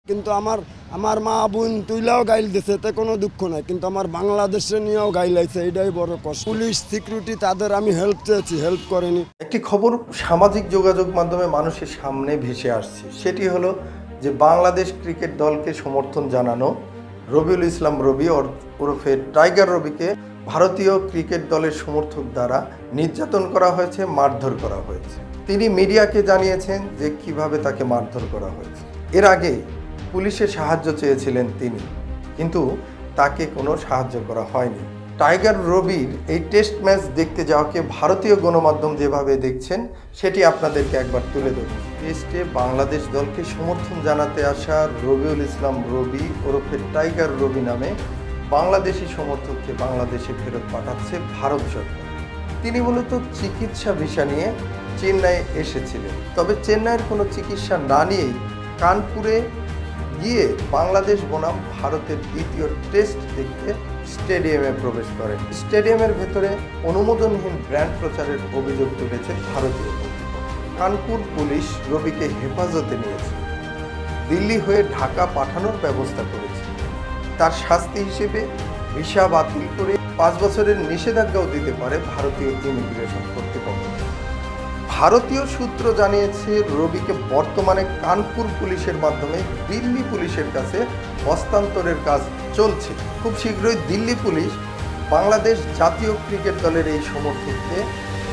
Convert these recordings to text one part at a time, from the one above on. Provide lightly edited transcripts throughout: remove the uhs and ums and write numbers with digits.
কিন্তু আমার আমার মা বোন তুইলাও গাইল দিছে, এতে কোনো দুঃখ নাই, কিন্তু আমার বাংলাদেশে নিয়েও গাইলাইছে, এটাই বড় কষ্ট। পুলিশ সিকিউরিটি তাদের আমি হেল্প চেয়েছি, হেল্প করেনি। একটি খবর সামাজিক যোগাযোগ মাধ্যমে মানুষের সামনে ভেসে আসছে, সেটি হলো যে বাংলাদেশ ক্রিকেট দলকে সমর্থন জানানো রবিউল ইসলাম রবি ওরফে টাইগার রবিকে ভারতীয় ক্রিকেট দলের সমর্থক দ্বারা নির্যাতন করা হয়েছে, মারধর করা হয়েছে। তিনি মিডিয়াকে জানিয়েছেন যে কিভাবে তাকে মারধর করা হয়েছে। এর আগে পুলিশের সাহায্য চেয়েছিলেন তিনি, কিন্তু তাকে কোনো সাহায্য করা হয়নি। টাইগার রবির এই টেস্ট ম্যাচ দেখতে যাওয়াকে ভারতীয় গণমাধ্যম যেভাবে দেখছেন সেটি আপনাদেরকে একবার তুলে ধরব। টেস্টে বাংলাদেশ দলকে সমর্থন জানাতে আসা রবিউল ইসলাম রবি ওরফে টাইগার রবি নামে বাংলাদেশি সমর্থককে বাংলাদেশে ফেরত পাঠাচ্ছে ভারত সরকার। তিনি মূলত চিকিৎসা ভিসা নিয়ে চেন্নাইয়ে এসেছিলেন, তবে চেন্নাইয়ের কোনো চিকিৎসা না নিয়েই কানপুরে গিয়ে বাংলাদেশ বনাম ভারতের দ্বিতীয় টেস্ট দেখতে স্টেডিয়ামে প্রবেশ করেন। স্টেডিয়ামের ভেতরে অনুমোদনহীন ব্র্যান্ড প্রচারের অভিযোগ তুলেছে ভারতীয় কর্তৃপক্ষ। কানপুর পুলিশ রবিকে হেফাজতে নিয়েছে, দিল্লি হয়ে ঢাকা পাঠানোর ব্যবস্থা করেছে। তার শাস্তি হিসেবে ভিসা বাতিল করে 5 বছরের নিষেধাজ্ঞাও দিতে পারে ভারতীয় ইমিগ্রেশন কর্তৃপক্ষ। ভারতীয় সূত্র জানিয়েছে রবিকে বর্তমানে কানপুর পুলিশের মাধ্যমে দিল্লি পুলিশের কাছে হস্তান্তরের কাজ চলছে। খুব শীঘ্রই দিল্লি পুলিশ বাংলাদেশ জাতীয় ক্রিকেট দলের এই সমর্থককে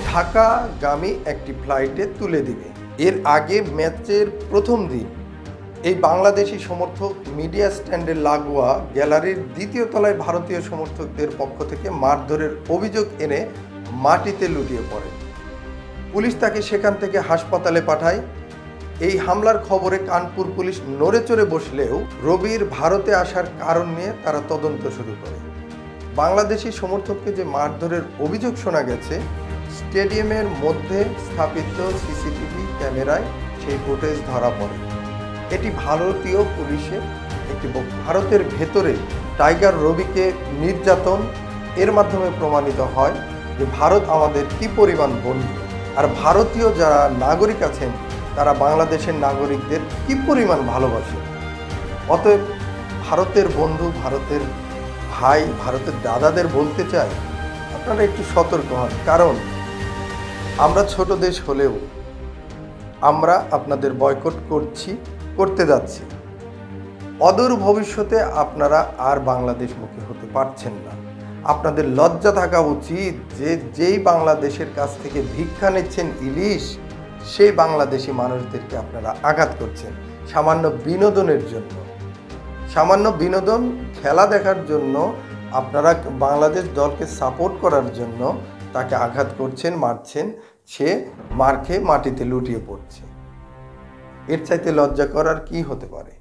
ঢাকাগামী একটি ফ্লাইটে তুলে দিবে। এর আগে ম্যাচের প্রথম দিন এই বাংলাদেশি সমর্থক মিডিয়া স্ট্যান্ডে লাগোয়া গ্যালারির দ্বিতীয় তলায় ভারতীয় সমর্থকদের পক্ষ থেকে মারধরের অভিযোগ এনে মাটিতে লুটিয়ে পড়ে। পুলিশ তাকে সেখান থেকে হাসপাতালে পাঠায়। এই হামলার খবরে কানপুর পুলিশ নড়ে চড়ে বসলেও রবির ভারতে আসার কারণ নিয়ে তারা তদন্ত শুরু করে। বাংলাদেশি সমর্থককে যে মারধরের অভিযোগ শোনা গেছে, স্টেডিয়ামের মধ্যে স্থাপিত সিসিটিভি ক্যামেরায় সেই ফুটেজ ধরা পড়ে। এটি ভারতীয় পুলিশের একটি ভারতের ভেতরে টাইগার রবিকে নির্যাতন এর মাধ্যমে প্রমাণিত হয় যে ভারত আমাদের কি পরিমাণ বন্ধু, আর ভারতীয় যারা নাগরিক আছেন তারা বাংলাদেশের নাগরিকদের কি পরিমাণ ভালোবাসে। অতএব ভারতের বন্ধু, ভারতের ভাই, ভারতের দাদাদের বলতে চাই, আপনারা একটু সতর্ক হন, কারণ আমরা ছোট দেশ হলেও আমরা আপনাদের বয়কট করতে যাচ্ছি। অদূর ভবিষ্যতে আপনারা আর বাংলাদেশমুখী হতে পারছেন না। আপনাদের লজ্জা থাকা উচিত যে যেই বাংলাদেশের কাছ থেকে ভিক্ষা নিচ্ছেন ইলিশ, সেই বাংলাদেশি মানুষদেরকে আপনারা আঘাত করছেন সামান্য বিনোদনের জন্য। সামান্য বিনোদন, খেলা দেখার জন্য আপনারা বাংলাদেশ দলকে সাপোর্ট করার জন্য তাকে আঘাত করছেন, মারছেন, সে মার খেয়ে মাটিতে লুটিয়ে পড়ছে। এর চাইতে লজ্জা করার কি হতে পারে?